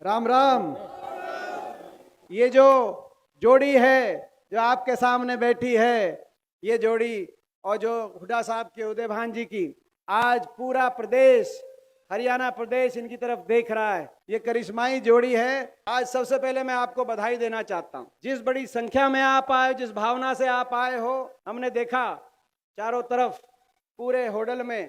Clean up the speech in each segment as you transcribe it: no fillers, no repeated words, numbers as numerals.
राम राम। ये जो जोड़ी है जो आपके सामने बैठी है, ये जोड़ी और जो हुड्डा साहब के उदय भान जी की, आज पूरा प्रदेश, हरियाणा प्रदेश इनकी तरफ देख रहा है। ये करिश्माई जोड़ी है। आज सबसे पहले मैं आपको बधाई देना चाहता हूं। जिस बड़ी संख्या में आप आए, जिस भावना से आप आए हो, हमने देखा चारों तरफ पूरे होडल में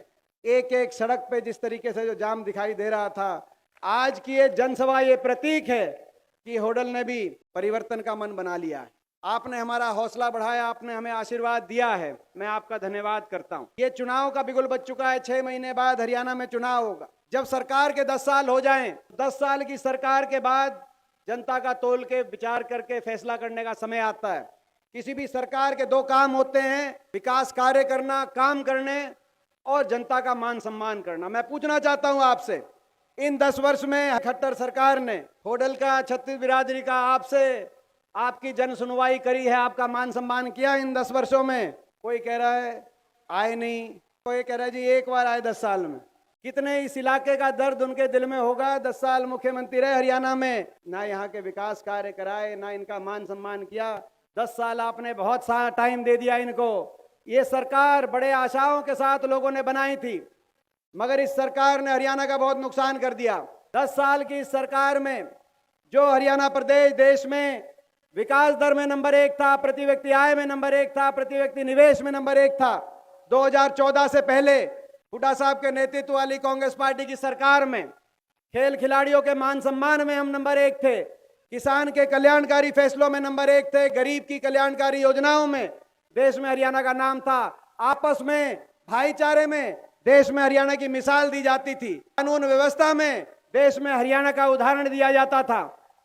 एक एक सड़क पे जिस तरीके से जो जाम दिखाई दे रहा था। आज की ये जनसभा ये प्रतीक है कि होडल ने भी परिवर्तन का मन बना लिया है। आपने हमारा हौसला बढ़ाया, आपने हमें आशीर्वाद दिया है, मैं आपका धन्यवाद करता हूं। ये चुनाव का बिगुल बज चुका है। 6 महीने बाद हरियाणा में चुनाव होगा। जब सरकार के 10 साल हो जाएं, 10 साल की सरकार के बाद जनता का तोल के विचार करके फैसला करने का समय आता है। किसी भी सरकार के 2 काम होते हैं, विकास कार्य करना, काम करने, और जनता का मान सम्मान करना। मैं पूछना चाहता हूं आपसे, इन 10 वर्ष में खट्टर सरकार ने होडल का, छत्तीस बिरादरी का आपसे आपकी जन सुनवाई करी है, आपका मान सम्मान किया इन 10 वर्षों में? कोई कह रहा है आए नहीं, कोई कह रहा है जी एक बार आए 10 साल में। कितने इस इलाके का दर्द उनके दिल में होगा। 10 साल मुख्यमंत्री रहे हरियाणा में, ना यहाँ के विकास कार्य कराए, ना इनका मान सम्मान किया। 10 साल आपने बहुत सारा टाइम दे दिया इनको। ये सरकार बड़े आशाओं के साथ लोगों ने बनाई थी, मगर इस सरकार ने हरियाणा का बहुत नुकसान कर दिया। 10 साल की इस सरकार में जो हरियाणा प्रदेश देश में विकास दर में नंबर 1 था, प्रति व्यक्ति आय में नंबर 1 था, प्रति व्यक्ति निवेश में नंबर 1 था। 2014 से पहले हुड्डा साहब के नेतृत्व वाली कांग्रेस पार्टी की सरकार में खेल खिलाड़ियों के मान सम्मान में हम नंबर 1 थे, किसान के कल्याणकारी फैसलों में नंबर 1 थे, गरीब की कल्याणकारी योजनाओं में देश में हरियाणा का नाम था, आपस में भाईचारे में देश में हरियाणा की मिसाल दी जाती थी, कानून व्यवस्था में देश में हरियाणा का उदाहरण दिया जाता था।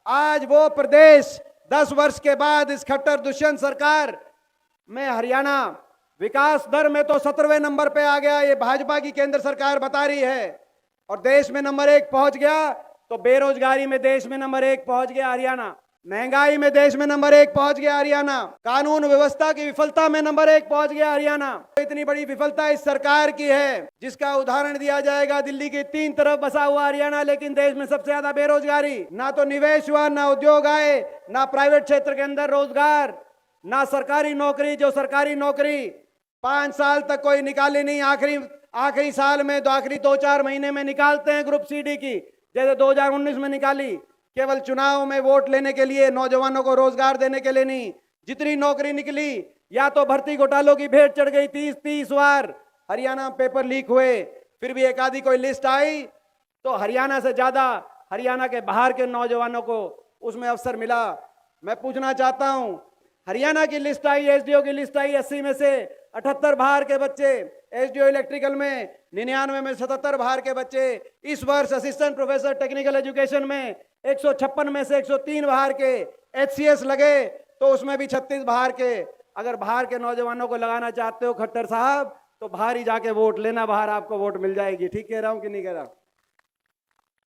आज वो प्रदेश 10 वर्ष के बाद इस खट्टर दुष्यंत सरकार में हरियाणा विकास दर में तो 17वें नंबर पे आ गया। ये भाजपा की केंद्र सरकार बता रही है। और देश में नंबर 1 पहुंच गया तो बेरोजगारी में देश में नंबर 1 पहुंच गया हरियाणा, महंगाई में देश में नंबर 1 पहुंच गया हरियाणा, कानून व्यवस्था की विफलता में नंबर 1 पहुंच गया हरियाणा। इतनी बड़ी विफलता इस सरकार की है जिसका उदाहरण दिया जाएगा दिल्ली की 3 तरफ बसा हुआ हरियाणा, लेकिन देश में सबसे ज्यादा बेरोजगारी, ना तो निवेश हुआ, ना उद्योग आए, ना प्राइवेट क्षेत्र के अंदर रोजगार, ना सरकारी नौकरी। जो सरकारी नौकरी 5 साल तक कोई निकाली नहीं, आखिरी साल में तो आखिरी 2-4 महीने में निकालते हैं ग्रुप CD की, जैसे 2019 में निकाली, केवल चुनाव में वोट लेने के लिए, नौजवानों को रोजगार देने के लिए नहीं। जितनी नौकरी निकली या तो भर्ती घोटालों की भेंट चढ़ गई। 30 बार हरियाणा पेपर लीक हुए, फिर भी एक आधी कोई लिस्ट आई तो हरियाणा से ज्यादा हरियाणा के बाहर के नौजवानों को उसमें अवसर मिला। मैं पूछना चाहता हूं, हरियाणा की लिस्ट आई, SDO की लिस्ट आई, 80 में से 78 बाहर के बच्चे, SDO इलेक्ट्रिकल में 99 में 77 बाहर के बच्चे। इस वर्ष असिस्टेंट प्रोफेसर टेक्निकल एजुकेशन में 156 में से 103 बाहर के, HCS लगे तो उसमें भी 36 बाहर के। अगर बाहर के नौजवानों को लगाना चाहते हो खट्टर साहब, तो बाहर ही जाके वोट लेना, बाहर आपको वोट मिल जाएगी। ठीक कह रहा हूं कि नहीं कह रहा?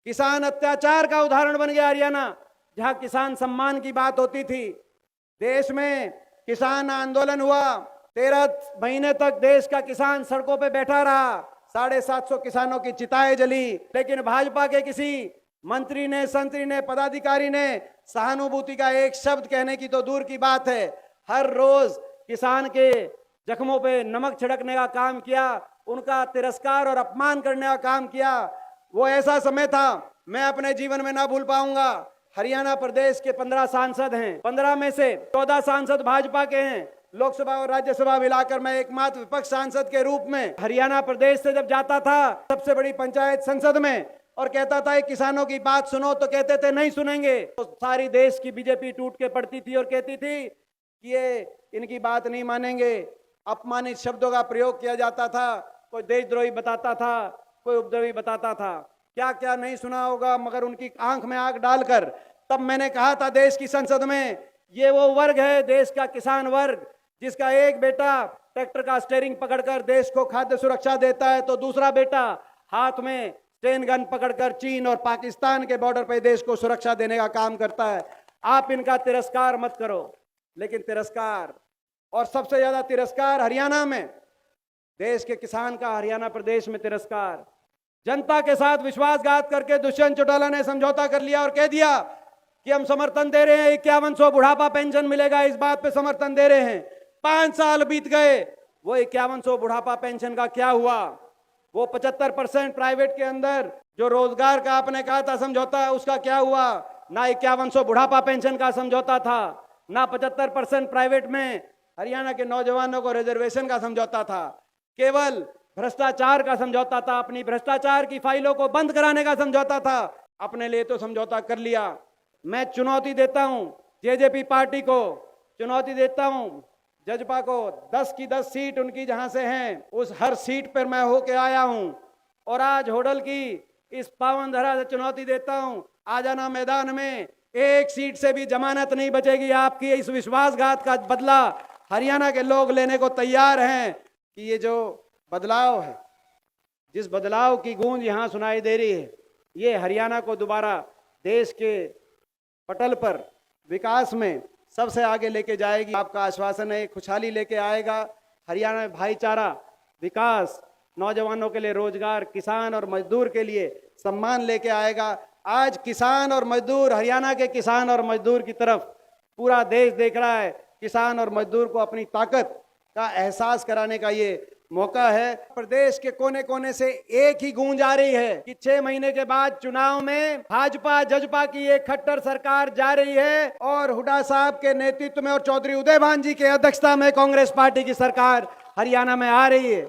किसान अत्याचार का उदाहरण बन गया हरियाणा, जहां किसान सम्मान की बात होती थी। देश में किसान आंदोलन हुआ, 13 महीने तक देश का किसान सड़कों पे बैठा रहा, 750 किसानों की चिताएं जली, लेकिन भाजपा के किसी मंत्री ने, संतरी ने, पदाधिकारी ने सहानुभूति का एक शब्द कहने की तो दूर की बात है, हर रोज किसान के जख्मों पे नमक छिड़कने का काम किया, उनका तिरस्कार और अपमान करने का काम किया। वो ऐसा समय था मैं अपने जीवन में ना भूल पाऊंगा। हरियाणा प्रदेश के 15 सांसद हैं, 15 में से 14 सांसद भाजपा के हैं। लोकसभा और राज्यसभा मिलाकर मैं एकमात्र विपक्ष सांसद के रूप में हरियाणा प्रदेश से जब जाता था सबसे बड़ी पंचायत संसद में, और कहता था किसानों की बात सुनो, तो कहते थे नहीं सुनेंगे। तो सारी देश की बीजेपी टूट के पड़ती थी और कहती थी कि ये इनकी बात नहीं मानेंगे। अपमानित शब्दों का प्रयोग किया जाता था, कोई देशद्रोही बताता था, कोई उपद्रवी बताता था, क्या क्या नहीं सुना होगा। मगर उनकी आंख में आंख डालकर तब मैंने कहा था देश की संसद में, ये वो वर्ग है, देश का किसान वर्ग, जिसका एक बेटा ट्रैक्टर का स्टीयरिंग पकड़कर देश को खाद्य सुरक्षा देता है, तो दूसरा बेटा हाथ में स्टेन गन पकड़कर चीन और पाकिस्तान के बॉर्डर पर देश को सुरक्षा देने का काम करता है। आप इनका तिरस्कार मत करो, लेकिन तिरस्कार, और सबसे ज्यादा तिरस्कार हरियाणा में, देश के किसान का हरियाणा प्रदेश में तिरस्कार। जनता के साथ विश्वासघात करके दुष्यंत चौटाला ने समझौता कर लिया और कह दिया कि हम समर्थन दे रहे हैं, 5100 बुढ़ापा पेंशन मिलेगा, इस बात पे समर्थन दे रहे हैं। 5 साल बीत गए, वो 5100 बुढ़ापा पेंशन का क्या हुआ? वो 75% प्राइवेट के अंदर जो रोजगार का आपने कहा था समझौता, उसका क्या हुआ? ना 5100 बुढ़ापा पेंशन का समझौता था, ना 75% प्राइवेट में हरियाणा के नौजवानों को रिजर्वेशन का समझौता था। केवल भ्रष्टाचार का समझौता था, अपनी भ्रष्टाचार की फाइलों को बंद कराने का समझौता था। अपने लिए तो समझौता कर लिया। मैं चुनौती देता हूं जेजेपी पार्टी को, चुनौती देता हूं जजपा को, 10 की 10 सीट उनकी जहां से हैं, उस हर सीट पर मैं होके आया हूं। और आज होडल की इस पावन धरा से चुनौती देता हूं, आ जाना मैदान में, एक सीट से भी जमानत नहीं बचेगी। आपकी इस विश्वासघात का बदला हरियाणा के लोग लेने को तैयार हैं। कि ये जो बदलाव है, जिस बदलाव की गूंज यहां सुनाई दे रही है, ये हरियाणा को दोबारा देश के पटल पर विकास में सबसे आगे लेके जाएगी। आपका आश्वासन है, खुशहाली लेके आएगा। हरियाणा में भाईचारा, विकास, नौजवानों के लिए रोजगार, किसान और मजदूर के लिए सम्मान लेके आएगा। आज किसान और मजदूर, हरियाणा के किसान और मजदूर की तरफ पूरा देश देख रहा है। किसान और मजदूर को अपनी ताकत का एहसास कराने का ये मौका है। प्रदेश के कोने कोने से एक ही गूंज आ रही है कि 6 महीने के बाद चुनाव में भाजपा जजपा की एक खट्टर सरकार जा रही है और हुड्डा साहब के नेतृत्व में और चौधरी उदयभान जी के अध्यक्षता में कांग्रेस पार्टी की सरकार हरियाणा में आ रही है।